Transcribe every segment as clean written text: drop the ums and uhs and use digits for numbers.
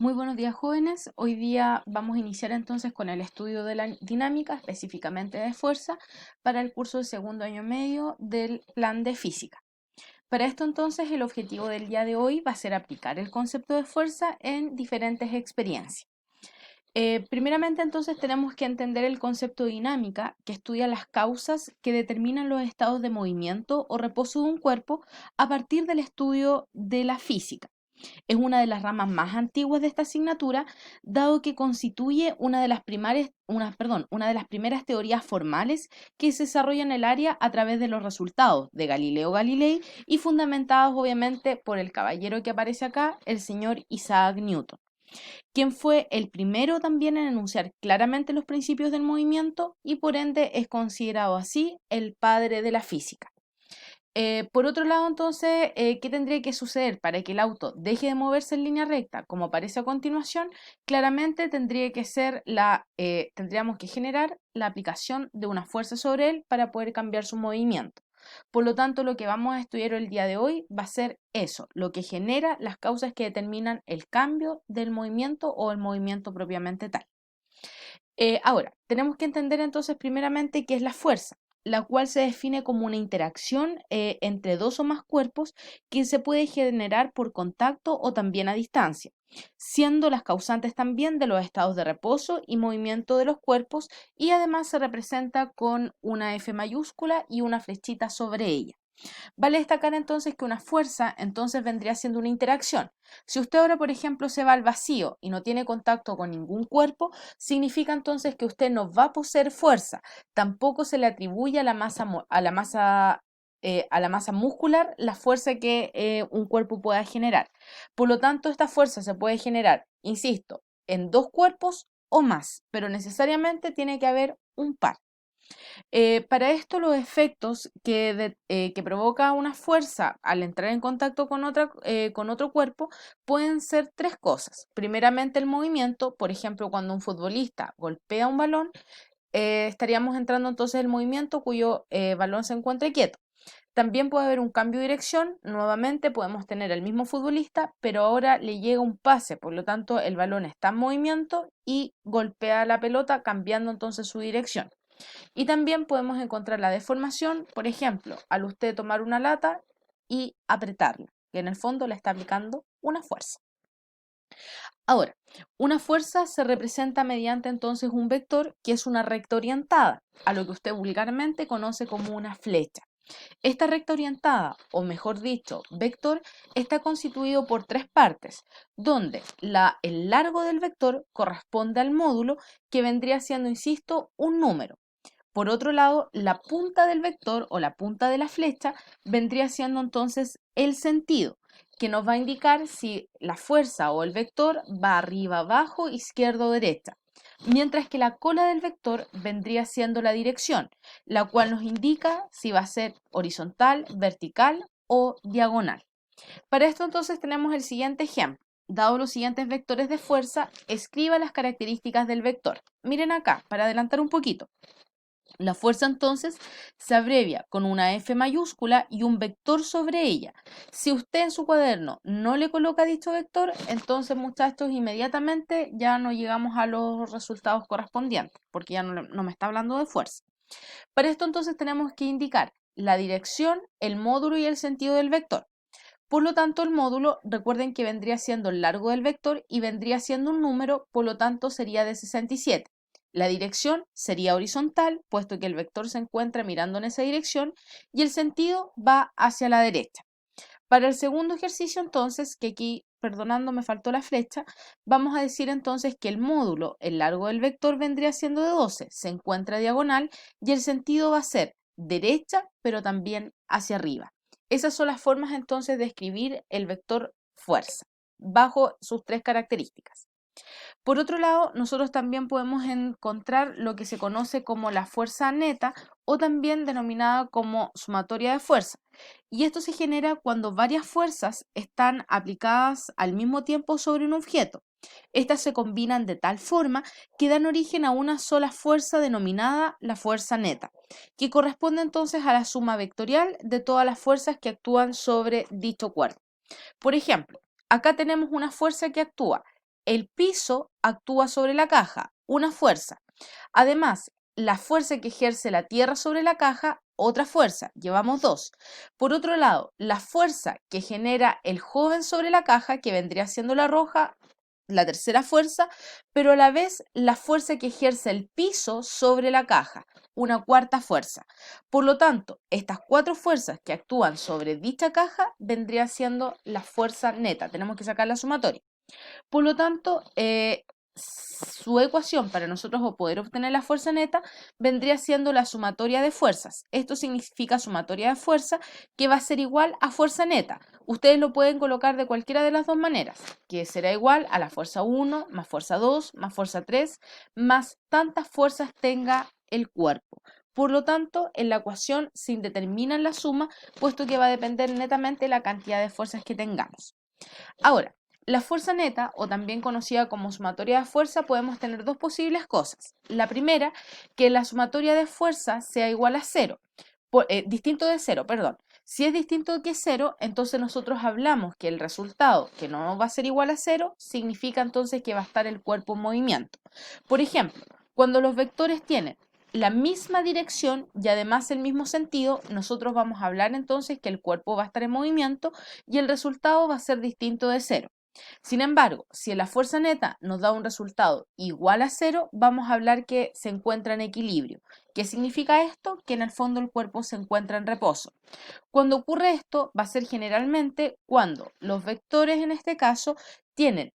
Muy buenos días, jóvenes. Hoy día vamos a iniciar entonces con el estudio de la dinámica, específicamente de fuerza, para el curso de segundo año medio del plan de física. Para esto entonces el objetivo del día de hoy va a ser aplicar el concepto de fuerza en diferentes experiencias. Primeramente entonces tenemos que entender el concepto de dinámica, que estudia las causas que determinan los estados de movimiento o reposo de un cuerpo a partir del estudio de la física. Es una de las ramas más antiguas de esta asignatura, dado que constituye una de las primeras teorías formales que se desarrollan en el área a través de los resultados de Galileo Galilei y fundamentados obviamente por el caballero que aparece acá, el señor Isaac Newton, quien fue el primero también en enunciar claramente los principios del movimiento y por ende es considerado así el padre de la física. Por otro lado, entonces, ¿qué tendría que suceder para que el auto deje de moverse en línea recta, como aparece a continuación? Claramente tendríamos que generar la aplicación de una fuerza sobre él para poder cambiar su movimiento. Por lo tanto, lo que vamos a estudiar el día de hoy va a ser eso, lo que genera las causas que determinan el cambio del movimiento o el movimiento propiamente tal. Ahora, tenemos que entender entonces primeramente qué es la fuerza, la cual se define como una interacción entre dos o más cuerpos que se puede generar por contacto o también a distancia, siendo las causantes también de los estados de reposo y movimiento de los cuerpos y además se representa con una F mayúscula y una flechita sobre ella. Vale destacar entonces que una fuerza entonces vendría siendo una interacción. Si usted ahora, por ejemplo, se va al vacío y no tiene contacto con ningún cuerpo, significa entonces que usted no va a poseer fuerza. Tampoco se le atribuye a la masa muscular la fuerza que un cuerpo pueda generar. Por lo tanto, esta fuerza se puede generar, insisto, en dos cuerpos o más, pero necesariamente tiene que haber un par. Para esto, los efectos que provoca una fuerza al entrar en contacto con otro cuerpo pueden ser tres cosas. Primeramente, el movimiento, por ejemplo, cuando un futbolista golpea un balón, estaríamos entrando entonces en el movimiento cuyo balón se encuentre quieto. También puede haber un cambio de dirección, nuevamente podemos tener el mismo futbolista, pero ahora le llega un pase, por lo tanto el balón está en movimiento y golpea la pelota cambiando entonces su dirección. Y también podemos encontrar la deformación, por ejemplo, al usted tomar una lata y apretarla, que en el fondo le está aplicando una fuerza. Ahora, una fuerza se representa mediante entonces un vector que es una recta orientada, a lo que usted vulgarmente conoce como una flecha. Esta recta orientada, o mejor dicho, vector, está constituido por tres partes, donde el largo del vector corresponde al módulo, que vendría siendo, insisto, un número. Por otro lado, la punta del vector o la punta de la flecha vendría siendo entonces el sentido, que nos va a indicar si la fuerza o el vector va arriba, abajo, izquierda o derecha. Mientras que la cola del vector vendría siendo la dirección, la cual nos indica si va a ser horizontal, vertical o diagonal. Para esto entonces tenemos el siguiente ejemplo. Dado los siguientes vectores de fuerza, escriba las características del vector. Miren acá, para adelantar un poquito. La fuerza entonces se abrevia con una F mayúscula y un vector sobre ella. Si usted en su cuaderno no le coloca dicho vector, entonces muchachos inmediatamente ya no llegamos a los resultados correspondientes, porque ya no me está hablando de fuerza. Para esto entonces tenemos que indicar la dirección, el módulo y el sentido del vector. Por lo tanto, el módulo, recuerden que vendría siendo el largo del vector y vendría siendo un número, por lo tanto sería de 67. La dirección sería horizontal, puesto que el vector se encuentra mirando en esa dirección, y el sentido va hacia la derecha. Para el segundo ejercicio, entonces, que aquí, perdonando, me faltó la flecha, vamos a decir entonces que el módulo, el largo del vector, vendría siendo de 12, se encuentra diagonal, y el sentido va a ser derecha, pero también hacia arriba. Esas son las formas entonces de escribir el vector fuerza, bajo sus tres características. Por otro lado, nosotros también podemos encontrar lo que se conoce como la fuerza neta o también denominada como sumatoria de fuerza. Y esto se genera cuando varias fuerzas están aplicadas al mismo tiempo sobre un objeto. Estas se combinan de tal forma que dan origen a una sola fuerza denominada la fuerza neta, que corresponde entonces a la suma vectorial de todas las fuerzas que actúan sobre dicho cuerpo. Por ejemplo, acá tenemos una fuerza que actúa el piso actúa sobre la caja, una fuerza. Además, la fuerza que ejerce la tierra sobre la caja, otra fuerza, llevamos dos. Por otro lado, la fuerza que genera el joven sobre la caja, que vendría siendo la roja, la tercera fuerza, pero a la vez la fuerza que ejerce el piso sobre la caja, una cuarta fuerza. Por lo tanto, estas cuatro fuerzas que actúan sobre dicha caja vendría siendo la fuerza neta. Tenemos que sacar la sumatoria. Por lo tanto, su ecuación para nosotros poder obtener la fuerza neta vendría siendo la sumatoria de fuerzas. Esto significa sumatoria de fuerza que va a ser igual a fuerza neta. Ustedes lo pueden colocar de cualquiera de las dos maneras, que será igual a la fuerza 1 más fuerza 2 más fuerza 3 más tantas fuerzas tenga el cuerpo. Por lo tanto, en la ecuación se indetermina la suma, puesto que va a depender netamente de la cantidad de fuerzas que tengamos. Ahora, la fuerza neta, o también conocida como sumatoria de fuerza, podemos tener dos posibles cosas. La primera, que la sumatoria de fuerza sea igual a cero, distinto de cero, perdón. Si es distinto que cero, entonces nosotros hablamos que el resultado, que no va a ser igual a cero, significa entonces que va a estar el cuerpo en movimiento. Por ejemplo, cuando los vectores tienen la misma dirección y además el mismo sentido, nosotros vamos a hablar entonces que el cuerpo va a estar en movimiento y el resultado va a ser distinto de cero. Sin embargo, si la fuerza neta nos da un resultado igual a cero, vamos a hablar que se encuentra en equilibrio. ¿Qué significa esto? Que en el fondo el cuerpo se encuentra en reposo. Cuando ocurre esto, va a ser generalmente cuando los vectores, en este caso, tienen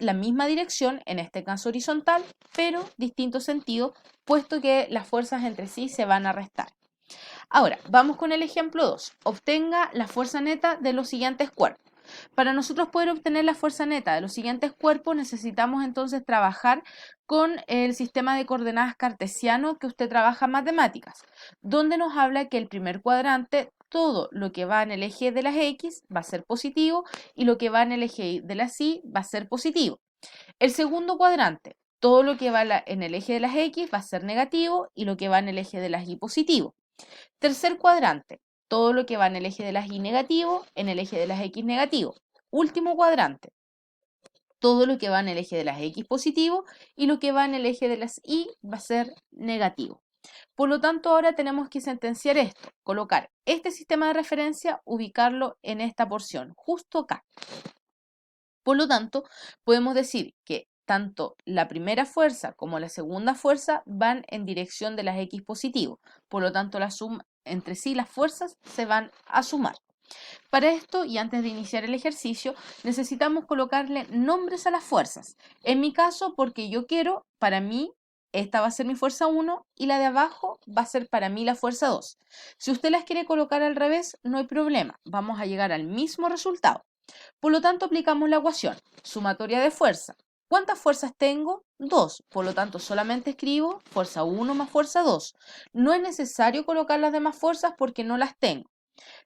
la misma dirección, en este caso horizontal, pero distinto sentido, puesto que las fuerzas entre sí se van a restar. Ahora, vamos con el ejemplo 2. Obtenga la fuerza neta de los siguientes cuerpos. Para nosotros poder obtener la fuerza neta de los siguientes cuerpos, necesitamos entonces trabajar con el sistema de coordenadas cartesiano que usted trabaja en matemáticas, donde nos habla que el primer cuadrante, todo lo que va en el eje de las X va a ser positivo y lo que va en el eje de las Y va a ser positivo. El segundo cuadrante, todo lo que va en el eje de las X va a ser negativo y lo que va en el eje de las Y positivo. Tercer cuadrante, todo lo que va en el eje de las Y negativo, en el eje de las X negativo. Último cuadrante, todo lo que va en el eje de las X positivo y lo que va en el eje de las Y va a ser negativo. Por lo tanto, ahora tenemos que sentenciar esto, colocar este sistema de referencia, ubicarlo en esta porción, justo acá. Por lo tanto, podemos decir que tanto la primera fuerza como la segunda fuerza van en dirección de las X positivo. Por lo tanto, la suma entre sí, las fuerzas se van a sumar. Para esto, y antes de iniciar el ejercicio, necesitamos colocarle nombres a las fuerzas. En mi caso, porque yo quiero, para mí, esta va a ser mi fuerza 1 y la de abajo va a ser para mí la fuerza 2. Si usted las quiere colocar al revés, no hay problema. Vamos a llegar al mismo resultado. Por lo tanto, aplicamos la ecuación. Sumatoria de fuerza. ¿Cuántas fuerzas tengo? 2. Por lo tanto, solamente escribo fuerza 1 más fuerza 2. No es necesario colocar las demás fuerzas porque no las tengo.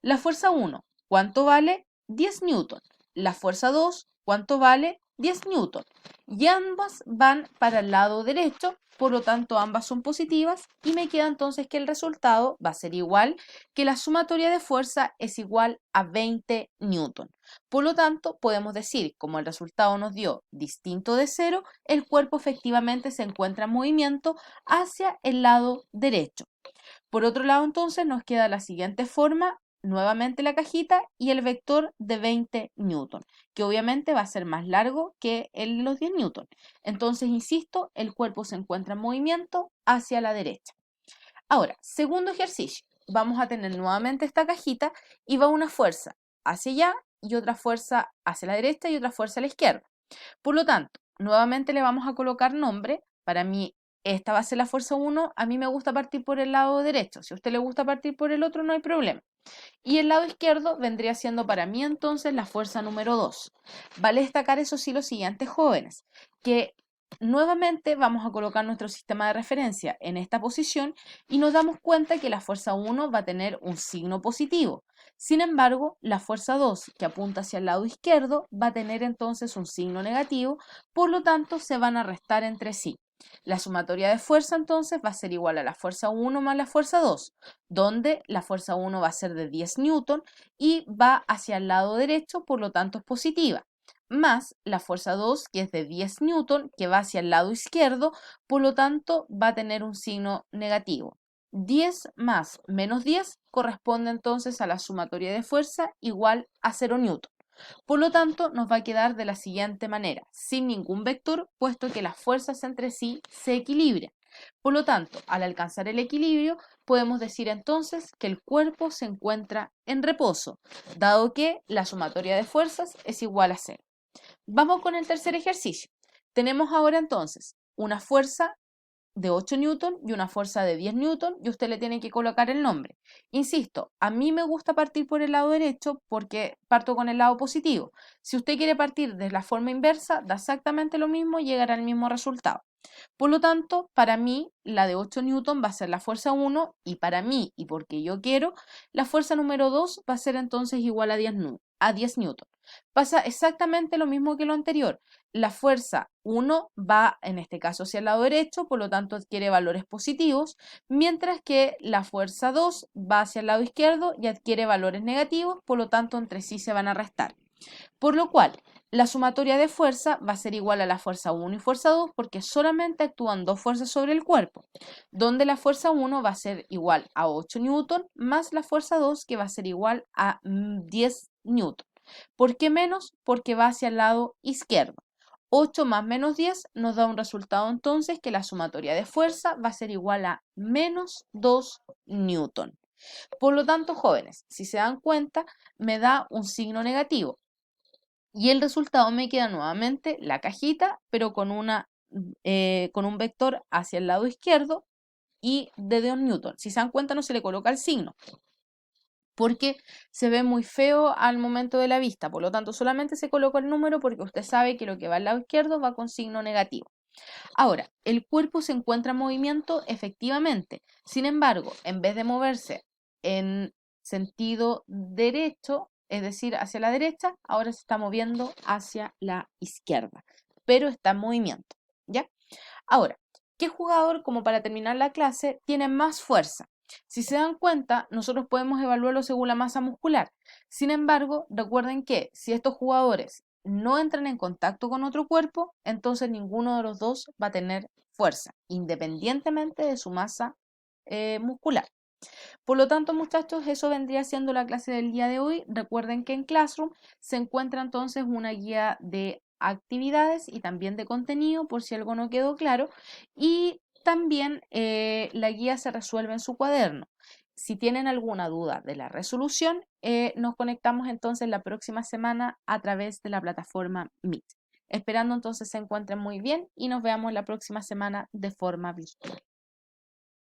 La fuerza 1, ¿cuánto vale? 10 newton. La fuerza 2, ¿cuánto vale? 10 newton. Y ambas van para el lado derecho, por lo tanto ambas son positivas y me queda entonces que el resultado va a ser igual, que la sumatoria de fuerza es igual a 20 newton. Por lo tanto, podemos decir, como el resultado nos dio distinto de cero, el cuerpo efectivamente se encuentra en movimiento hacia el lado derecho. Por otro lado, entonces, nos queda la siguiente forma, nuevamente la cajita y el vector de 20 newton, que obviamente va a ser más largo que el de los 10 newton. Entonces, insisto, el cuerpo se encuentra en movimiento hacia la derecha. Ahora, segundo ejercicio. Vamos a tener nuevamente esta cajita y va una fuerza hacia allá y otra fuerza hacia la derecha y otra fuerza a la izquierda. Por lo tanto, nuevamente le vamos a colocar nombre. Para mí, esta va a ser la fuerza 1. A mí me gusta partir por el lado derecho. Si a usted le gusta partir por el otro, no hay problema. Y el lado izquierdo vendría siendo para mí entonces la fuerza número 2. Vale destacar eso sí, los siguientes jóvenes, que nuevamente vamos a colocar nuestro sistema de referencia en esta posición y nos damos cuenta que la fuerza 1 va a tener un signo positivo. Sin embargo, la fuerza 2, que apunta hacia el lado izquierdo, va a tener entonces un signo negativo, por lo tanto se van a restar entre sí. La sumatoria de fuerza entonces va a ser igual a la fuerza 1 más la fuerza 2, donde la fuerza 1 va a ser de 10 newton y va hacia el lado derecho, por lo tanto es positiva, más la fuerza 2, que es de 10 newton, que va hacia el lado izquierdo, por lo tanto va a tener un signo negativo. 10 más menos 10 corresponde entonces a la sumatoria de fuerza igual a 0 newton. Por lo tanto, nos va a quedar de la siguiente manera, sin ningún vector, puesto que las fuerzas entre sí se equilibran. Por lo tanto, al alcanzar el equilibrio, podemos decir entonces que el cuerpo se encuentra en reposo, dado que la sumatoria de fuerzas es igual a 0. Vamos con el tercer ejercicio. Tenemos ahora entonces una fuerza de 8 newton y una fuerza de 10 newton y usted le tiene que colocar el nombre. Insisto, a mí me gusta partir por el lado derecho porque parto con el lado positivo. Si usted quiere partir de la forma inversa, da exactamente lo mismo y llegará al mismo resultado. Por lo tanto, para mí, la de 8 newton va a ser la fuerza 1 y para mí, y porque yo quiero, la fuerza número 2 va a ser entonces igual a 10 newton. Pasa exactamente lo mismo que lo anterior. La fuerza 1 va, en este caso, hacia el lado derecho, por lo tanto adquiere valores positivos, mientras que la fuerza 2 va hacia el lado izquierdo y adquiere valores negativos, por lo tanto entre sí se van a restar. Por lo cual, la sumatoria de fuerza va a ser igual a la fuerza 1 y fuerza 2 porque solamente actúan dos fuerzas sobre el cuerpo, donde la fuerza 1 va a ser igual a 8 newton más la fuerza 2 que va a ser igual a 10 newton. ¿Por qué menos? Porque va hacia el lado izquierdo. 8 más menos 10 nos da un resultado entonces que la sumatoria de fuerza va a ser igual a menos 2 newton. Por lo tanto, jóvenes, si se dan cuenta, me da un signo negativo. Y el resultado me queda nuevamente la cajita, pero con un vector hacia el lado izquierdo y de 2 newton. Si se dan cuenta, no se le coloca el signo, porque se ve muy feo al momento de la vista. Por lo tanto, solamente se coloca el número porque usted sabe que lo que va al lado izquierdo va con signo negativo. Ahora, el cuerpo se encuentra en movimiento efectivamente. Sin embargo, en vez de moverse en sentido derecho, es decir, hacia la derecha, ahora se está moviendo hacia la izquierda, pero está en movimiento, ¿ya? Ahora, ¿qué jugador, como para terminar la clase, tiene más fuerza? Si se dan cuenta, nosotros podemos evaluarlo según la masa muscular. Sin embargo, recuerden que si estos jugadores no entran en contacto con otro cuerpo, entonces ninguno de los dos va a tener fuerza, independientemente de su masa muscular. Por lo tanto, muchachos, eso vendría siendo la clase del día de hoy. Recuerden que en Classroom se encuentra entonces una guía de actividades y también de contenido, por si algo no quedó claro. Y también la guía se resuelve en su cuaderno. Si tienen alguna duda de la resolución, nos conectamos entonces la próxima semana a través de la plataforma Meet. Esperando entonces se encuentren muy bien y nos veamos la próxima semana de forma virtual.